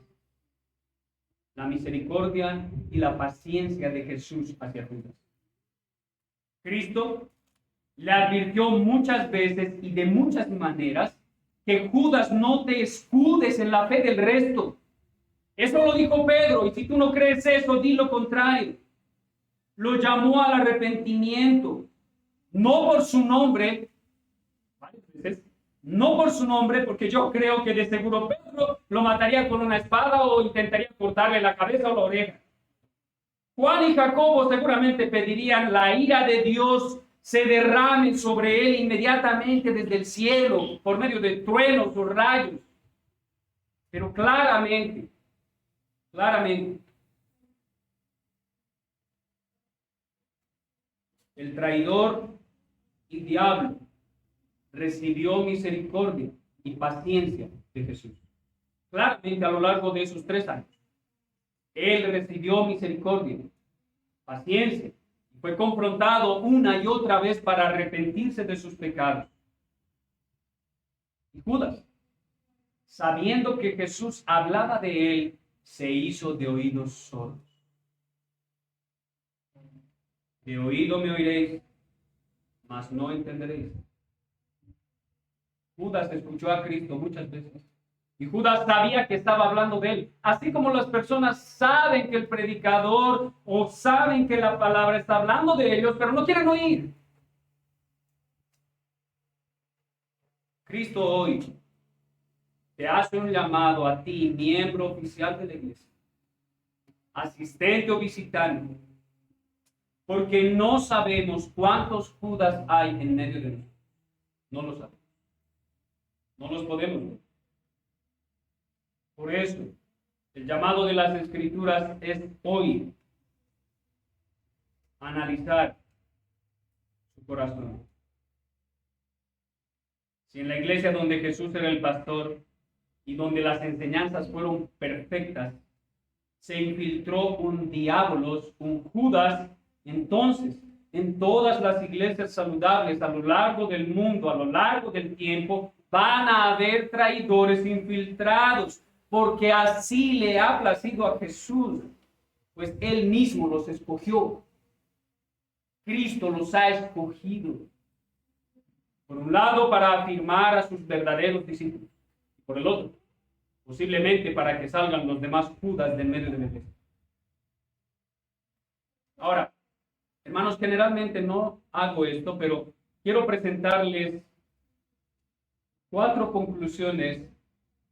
La misericordia y la paciencia de Jesús hacia Judas. Cristo le advirtió muchas veces y de muchas maneras que Judas no te escudes en la fe del resto. Eso lo dijo Pedro, y si tú no crees eso, di lo contrario. Lo llamó al arrepentimiento, no por su nombre, no por su nombre, porque yo creo que de seguro Pedro lo mataría con una espada o intentaría cortarle la cabeza o la oreja. Juan y Jacobo seguramente pedirían la ira de Dios se derrame sobre él inmediatamente desde el cielo por medio de truenos o rayos. Pero claramente, el traidor y diablo recibió misericordia y paciencia de Jesús. Claramente a lo largo de esos 3 años, él recibió misericordia, paciencia, y fue confrontado una y otra vez para arrepentirse de sus pecados. Y Judas, sabiendo que Jesús hablaba de él, se hizo de oídos sordos. De oído me oiréis, mas no entenderéis. Judas escuchó a Cristo muchas veces. Y Judas sabía que estaba hablando de él. Así como las personas saben que el predicador o saben que la palabra está hablando de ellos, pero no quieren oír. Cristo hoy te hace un llamado a ti, miembro oficial de la iglesia, asistente o visitante, porque no sabemos cuántos Judas hay en medio de nosotros. No lo sabemos. No los podemos ver. Por eso, el llamado de las Escrituras es hoy analizar su corazón. Si en la iglesia donde Jesús era el pastor y donde las enseñanzas fueron perfectas, se infiltró un diabolos, un Judas, entonces en todas las iglesias saludables a lo largo del mundo, a lo largo del tiempo, van a haber traidores infiltrados, porque así le ha placido a Jesús, pues Él mismo los escogió. Cristo los ha escogido. Por un lado, para afirmar a sus verdaderos discípulos. Y por el otro, posiblemente para que salgan los demás Judas del medio de la iglesia. Ahora, hermanos, generalmente no hago esto, pero quiero presentarles 4 conclusiones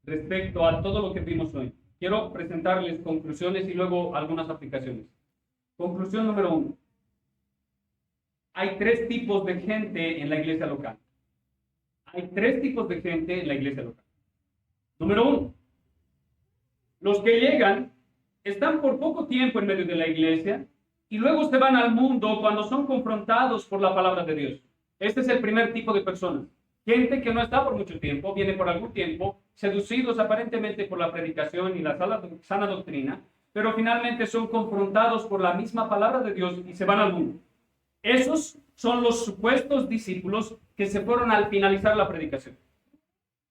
respecto a todo lo que vimos hoy. Quiero presentarles conclusiones y luego algunas aplicaciones. Conclusión número 1. Hay 3 tipos de gente en la iglesia local. Hay 3 tipos de gente en la iglesia local. Número 1. Los que llegan están por poco tiempo en medio de la iglesia y luego se van al mundo cuando son confrontados por la palabra de Dios. Este es el primer tipo de personas. Gente que no está por mucho tiempo, viene por algún tiempo, seducidos aparentemente por la predicación y la sana doctrina, pero finalmente son confrontados por la misma palabra de Dios y se van al mundo. Esos son los supuestos discípulos que se fueron al finalizar la predicación.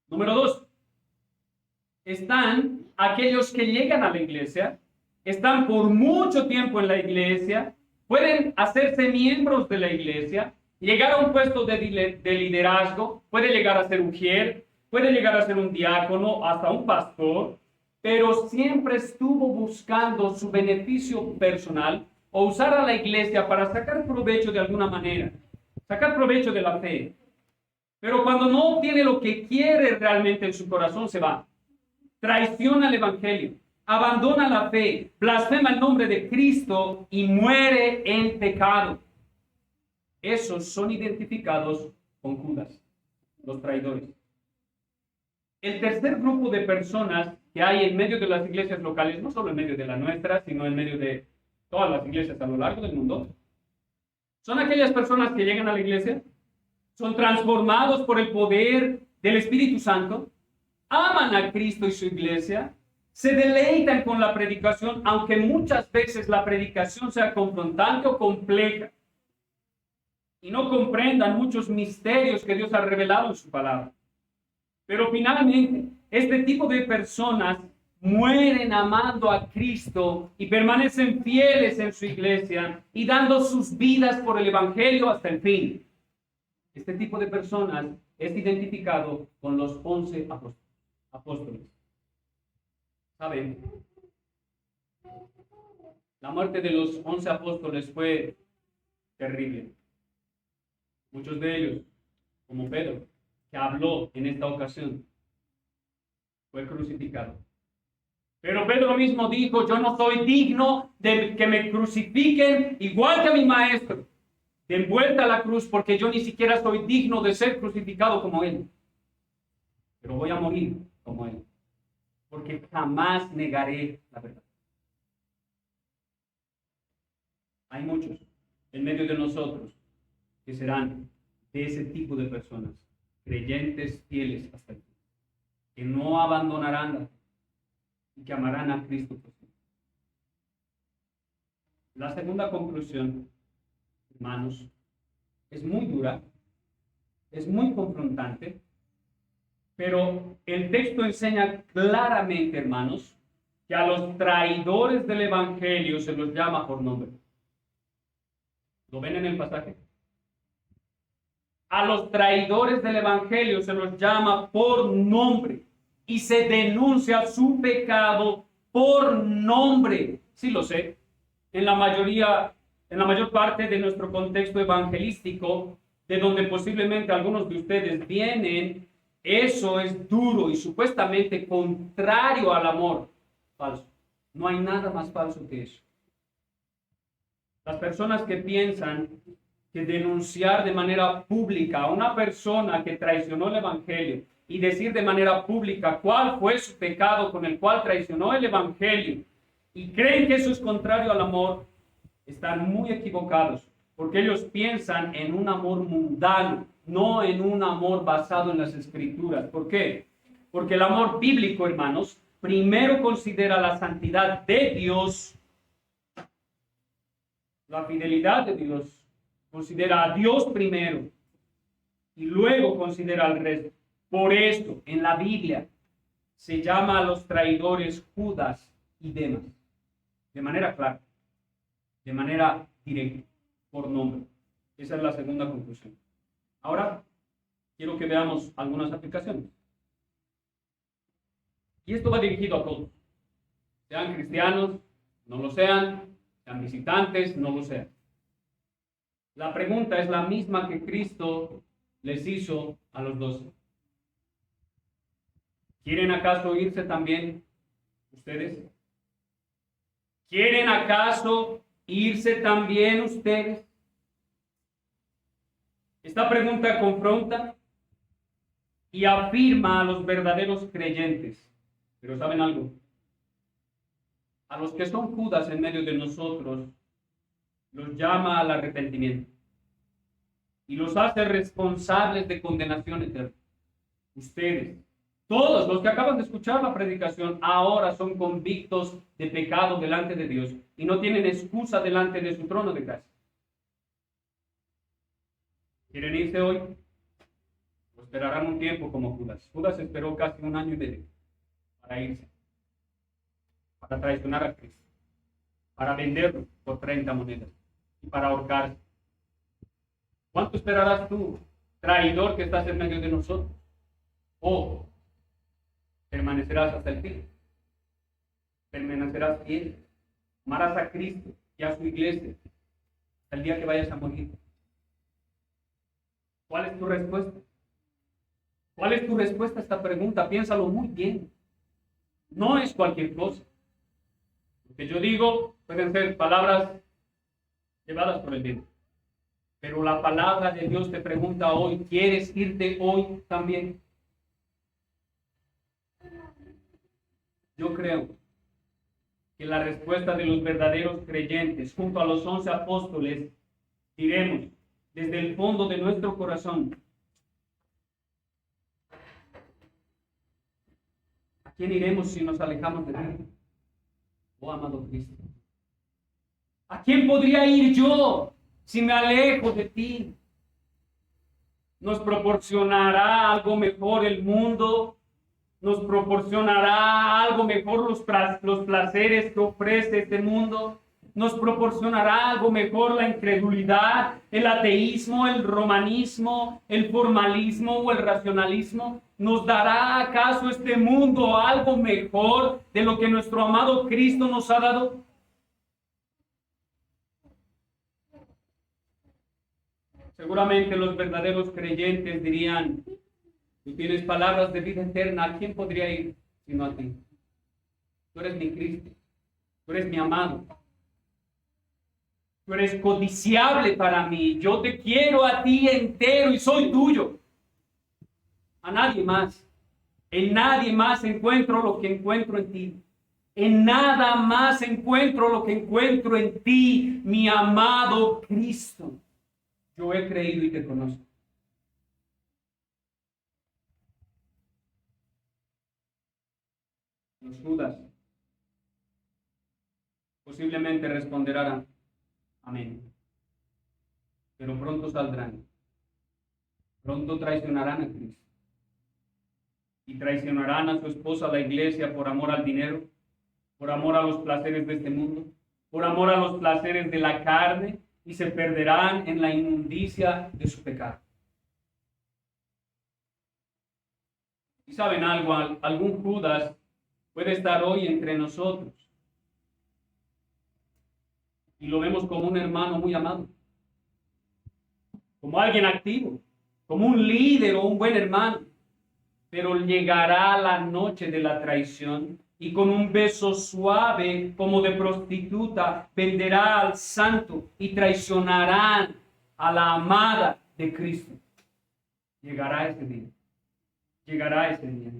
Número 2. Están aquellos que llegan a la iglesia, están por mucho tiempo en la iglesia, pueden hacerse miembros de la iglesia, llegar a un puesto de liderazgo, puede llegar a ser un ujier, puede llegar a ser un diácono, hasta un pastor, pero siempre estuvo buscando su beneficio personal o usar a la iglesia para sacar provecho de alguna manera, sacar provecho de la fe. Pero cuando no obtiene lo que quiere realmente en su corazón, se va. Traiciona el evangelio, abandona la fe, blasfema el nombre de Cristo y muere en pecado. Esos son identificados con Judas, los traidores. El tercer grupo de personas que hay en medio de las iglesias locales, no solo en medio de la nuestra, sino en medio de todas las iglesias a lo largo del mundo, son aquellas personas que llegan a la iglesia, son transformados por el poder del Espíritu Santo, aman a Cristo y su iglesia, se deleitan con la predicación, aunque muchas veces la predicación sea confrontante o compleja y no comprendan muchos misterios que Dios ha revelado en su palabra. Pero finalmente, este tipo de personas mueren amando a Cristo y permanecen fieles en su iglesia y dando sus vidas por el evangelio hasta el fin. Este tipo de personas es identificado con los 11 apóstoles. ¿Saben? La muerte de los 11 apóstoles fue terrible. Muchos de ellos, como Pedro, que habló en esta ocasión, fue crucificado. Pero Pedro mismo dijo: yo no soy digno de que me crucifiquen igual que a mi maestro. De vuelta a la cruz, porque yo ni siquiera soy digno de ser crucificado como él. Pero voy a morir como él, porque jamás negaré la verdad. Hay muchos en medio de nosotros que serán de ese tipo de personas, creyentes fieles hasta el fin, que no abandonarán la fe y que amarán a Cristo por siempre. La segunda conclusión, hermanos, es muy dura, es muy confrontante, pero el texto enseña claramente, hermanos, que a los traidores del evangelio se los llama por nombre. ¿Lo ven en el pasaje? A los traidores del Evangelio se los llama por nombre y se denuncia su pecado por nombre. Sí lo sé. En la mayor parte de nuestro contexto evangelístico, de donde posiblemente algunos de ustedes vienen, eso es duro y supuestamente contrario al amor. Falso. No hay nada más falso que eso. Las personas que piensan que denunciar de manera pública a una persona que traicionó el Evangelio y decir de manera pública cuál fue su pecado con el cual traicionó el Evangelio y creen que eso es contrario al amor, están muy equivocados, porque ellos piensan en un amor mundano, no en un amor basado en las Escrituras. ¿Por qué? Porque el amor bíblico, hermanos, primero considera la santidad de Dios, la fidelidad de Dios, considera a Dios primero y luego considera al resto. Por esto, en la Biblia se llama a los traidores Judas y Demas, de manera clara, de manera directa, por nombre. Esa es la segunda conclusión. Ahora, quiero que veamos algunas aplicaciones. Y esto va dirigido a todos, sean cristianos, no lo sean visitantes, no lo sean. La pregunta es la misma que Cristo les hizo a los 12. ¿Quieren acaso irse también ustedes? ¿Quieren acaso irse también ustedes? Esta pregunta confronta y afirma a los verdaderos creyentes. Pero ¿saben algo? A los que son Judas en medio de nosotros, los llama al arrepentimiento y los hace responsables de condenación eterna. Ustedes, todos los que acaban de escuchar la predicación, ahora son convictos de pecado delante de Dios y no tienen excusa delante de su trono de gracia. ¿Quieren irse hoy? O esperarán un tiempo como Judas. Judas esperó casi 1 año y medio para irse, para traicionar a Cristo, para venderlo por 30 monedas y para ahorcarse. ¿Cuánto esperarás tú, traidor que estás en medio de nosotros? ¿O permanecerás hasta el fin? ¿Permanecerás fiel? ¿Amarás a Cristo y a su iglesia hasta el día que vayas a morir? ¿Cuál es tu respuesta? ¿Cuál es tu respuesta a esta pregunta? Piénsalo muy bien. No es cualquier cosa. Lo que yo digo pueden ser palabras llevadas por el viento. Pero la palabra de Dios te pregunta hoy, ¿quieres irte hoy también? Yo creo que la respuesta de los verdaderos creyentes, junto a los 11 apóstoles, diremos desde el fondo de nuestro corazón: ¿a quién iremos si nos alejamos de ti, oh amado Cristo? ¿A quién podría ir yo si me alejo de ti? ¿Nos proporcionará algo mejor el mundo? ¿Nos proporcionará algo mejor los placeres que ofrece este mundo? ¿Nos proporcionará algo mejor la incredulidad, el ateísmo, el romanismo, el formalismo o el racionalismo? ¿Nos dará acaso este mundo algo mejor de lo que nuestro amado Cristo nos ha dado? Seguramente los verdaderos creyentes dirían: tú tienes palabras de vida eterna, ¿a quién podría ir sino a ti? Tú eres mi Cristo, tú eres mi amado, tú eres codiciable para mí, yo te quiero a ti entero y soy tuyo. A nadie más, en nadie más encuentro lo que encuentro en ti. En nada más encuentro lo que encuentro en ti, mi amado Cristo. Yo he creído y te conozco. Los Judas posiblemente responderán amén, pero pronto saldrán, pronto traicionarán a Cristo y traicionarán a su esposa, la iglesia, por amor al dinero, por amor a los placeres de este mundo, por amor a los placeres de la carne, y se perderán en la inmundicia de su pecado. Y saben algo, algún Judas puede estar hoy entre nosotros. Y lo vemos como un hermano muy amado, como alguien activo, como un líder o un buen hermano. Pero llegará la noche de la traición y con un beso suave como de prostituta venderá al santo y traicionarán a la amada de Cristo. Llegará ese día. Llegará ese día.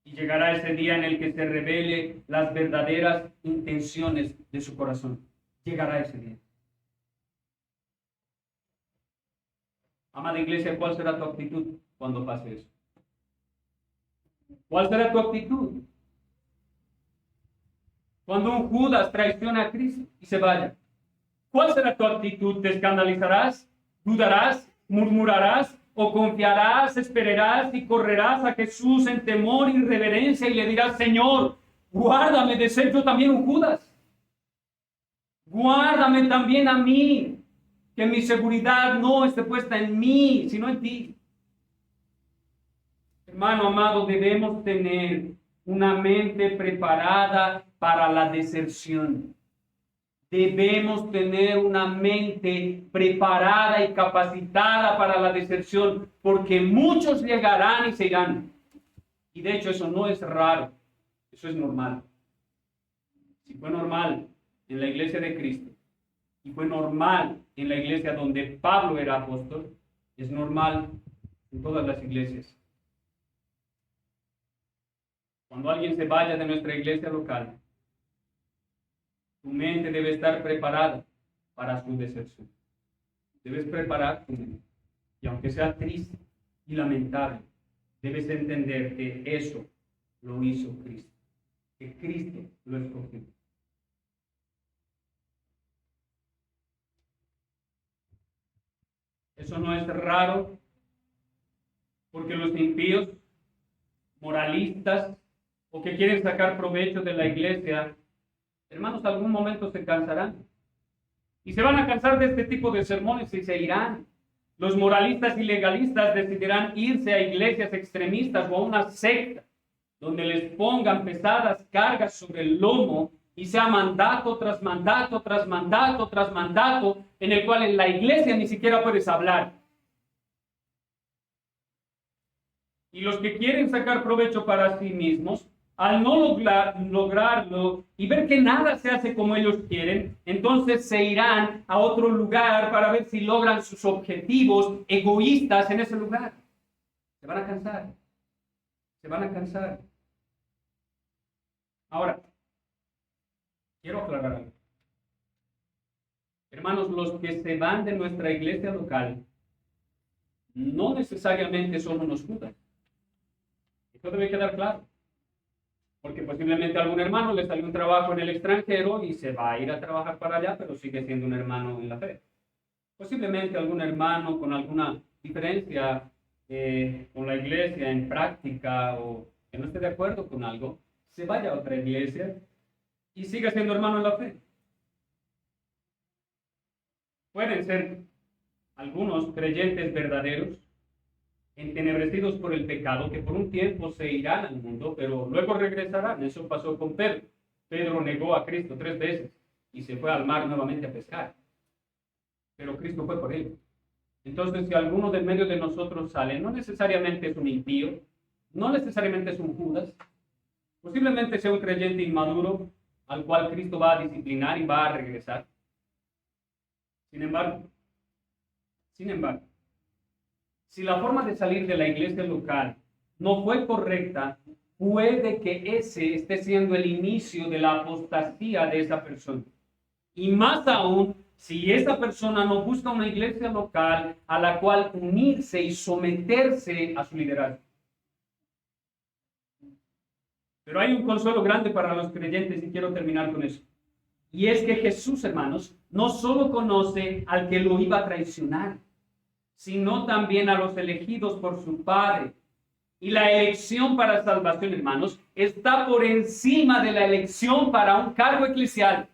Y llegará ese día en el que se revele las verdaderas intenciones de su corazón. Llegará ese día. Amada iglesia, ¿cuál será tu actitud cuando pase eso? ¿Cuál será tu actitud cuando un Judas traicione a Cristo y se vaya? ¿Cuál será tu actitud? ¿Te escandalizarás? ¿Dudarás? ¿Murmurarás? ¿O confiarás, esperarás y correrás a Jesús en temor y reverencia y le dirás: Señor, guárdame de ser yo también un Judas? Guárdame también a mí, que mi seguridad no esté puesta en mí, sino en ti. Hermano amado, debemos tener una mente preparada para la deserción. Debemos tener una mente preparada y capacitada para la deserción, porque muchos llegarán y se irán. Y de hecho eso no es raro, eso es normal. Si fue normal en la iglesia de Cristo, y fue normal en la iglesia donde Pablo era apóstol, es normal en todas las iglesias. Cuando alguien se vaya de nuestra iglesia local, tu mente debe estar preparada para su deserción. Debes preparar tu mente. Y aunque sea triste y lamentable, debes entender que eso lo hizo Cristo. Que Cristo lo escogió. Eso no es raro, porque los impíos, moralistas, o que quieren sacar provecho de la iglesia, hermanos, algún momento se cansarán. Y se van a cansar de este tipo de sermones y se irán. Los moralistas y legalistas decidirán irse a iglesias extremistas o a una secta donde les pongan pesadas cargas sobre el lomo y sea mandato tras mandato, tras mandato, tras mandato, en el cual en la iglesia ni siquiera puedes hablar. Y los que quieren sacar provecho para sí mismos, al no lograrlo y ver que nada se hace como ellos quieren, entonces se irán a otro lugar para ver si logran sus objetivos egoístas en ese lugar. Se van a cansar. Se van a cansar. Ahora, quiero aclarar algo. Hermanos, los que se van de nuestra iglesia local no necesariamente son unos Judas. Esto debe quedar claro. Porque posiblemente a algún hermano le salió un trabajo en el extranjero y se va a ir a trabajar para allá, pero sigue siendo un hermano en la fe. Posiblemente algún hermano con alguna diferencia con la iglesia en práctica o que no esté de acuerdo con algo, se vaya a otra iglesia y siga siendo hermano en la fe. Pueden ser algunos creyentes verdaderos, entenebrecidos por el pecado, que por un tiempo se irán al mundo, pero luego regresarán. Eso pasó con Pedro. Pedro negó a Cristo 3 veces y se fue al mar nuevamente a pescar. Pero Cristo fue por él. Entonces, si alguno de medio de nosotros sale, no necesariamente es un impío, no necesariamente es un Judas, posiblemente sea un creyente inmaduro al cual Cristo va a disciplinar y va a regresar. Sin embargo, si la forma de salir de la iglesia local no fue correcta, puede que ese esté siendo el inicio de la apostasía de esa persona. Y más aún, si esa persona no busca una iglesia local a la cual unirse y someterse a su liderazgo. Pero hay un consuelo grande para los creyentes y quiero terminar con eso. Y es que Jesús, hermanos, no solo conoce al que lo iba a traicionar, sino también a los elegidos por su Padre. Y la elección para salvación, hermanos, está por encima de la elección para un cargo eclesial.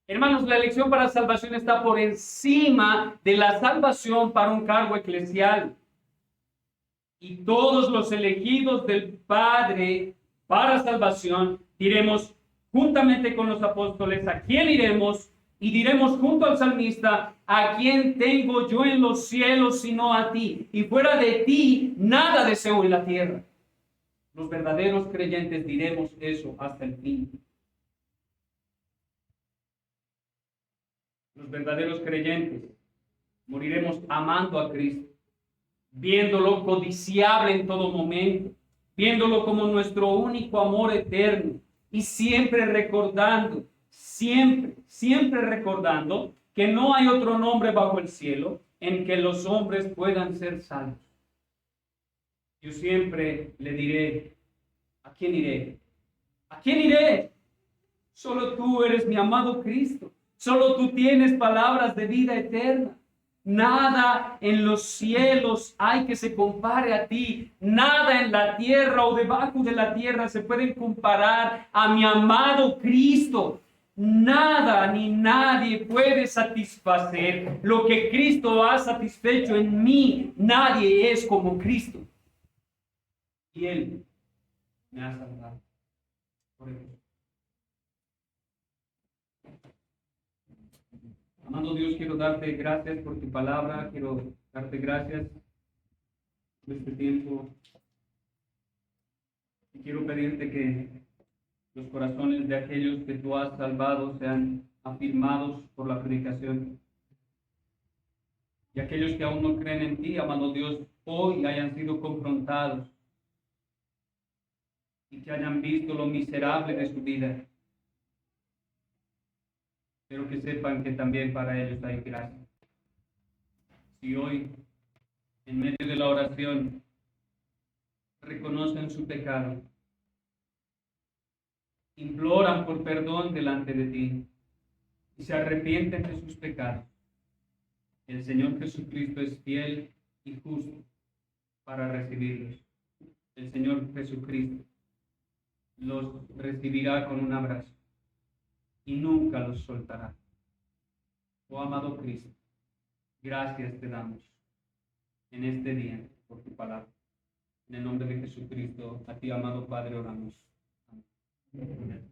Hermanos, la elección para salvación está por encima de la salvación para un cargo eclesial. y todos los elegidos del Padre para salvación, diremos juntamente con los apóstoles, ¿a quién iremos? Y diremos junto al salmista, ¿a quién tengo yo en los cielos sino a ti? Y fuera de ti, nada deseo en la tierra. Los verdaderos creyentes diremos eso hasta el fin. Los verdaderos creyentes moriremos amando a Cristo, viéndolo codiciable en todo momento, viéndolo como nuestro único amor eterno y siempre recordando, siempre recordando que no hay otro nombre bajo el cielo en que los hombres puedan ser salvos. Yo siempre le diré, ¿a quién iré? ¿A quién iré? Solo tú eres mi amado Cristo. Solo tú tienes palabras de vida eterna. Nada en los cielos hay que se compare a ti. Nada en la tierra o debajo de la tierra se puede comparar a mi amado Cristo. Nada ni nadie puede satisfacer lo que Cristo ha satisfecho en mí. Nadie es como Cristo. Y Él me ha salvado. Por eso. Amado Dios, quiero darte gracias por tu palabra, quiero darte gracias por este tiempo. Y quiero pedirte que los corazones de aquellos que tú has salvado sean afirmados por la predicación. Y aquellos que aún no creen en ti, amado Dios, hoy hayan sido confrontados y que hayan visto lo miserable de su vida. Pero que sepan que también para ellos hay gracia. Si hoy, en medio de la oración, reconocen su pecado, imploran por perdón delante de ti y se arrepienten de sus pecados, el Señor Jesucristo es fiel y justo para recibirlos. El Señor Jesucristo los recibirá con un abrazo y nunca los soltará. Oh amado Cristo, gracias te damos en este día por tu palabra. En el nombre de Jesucristo, a ti, amado Padre, oramos. Amén.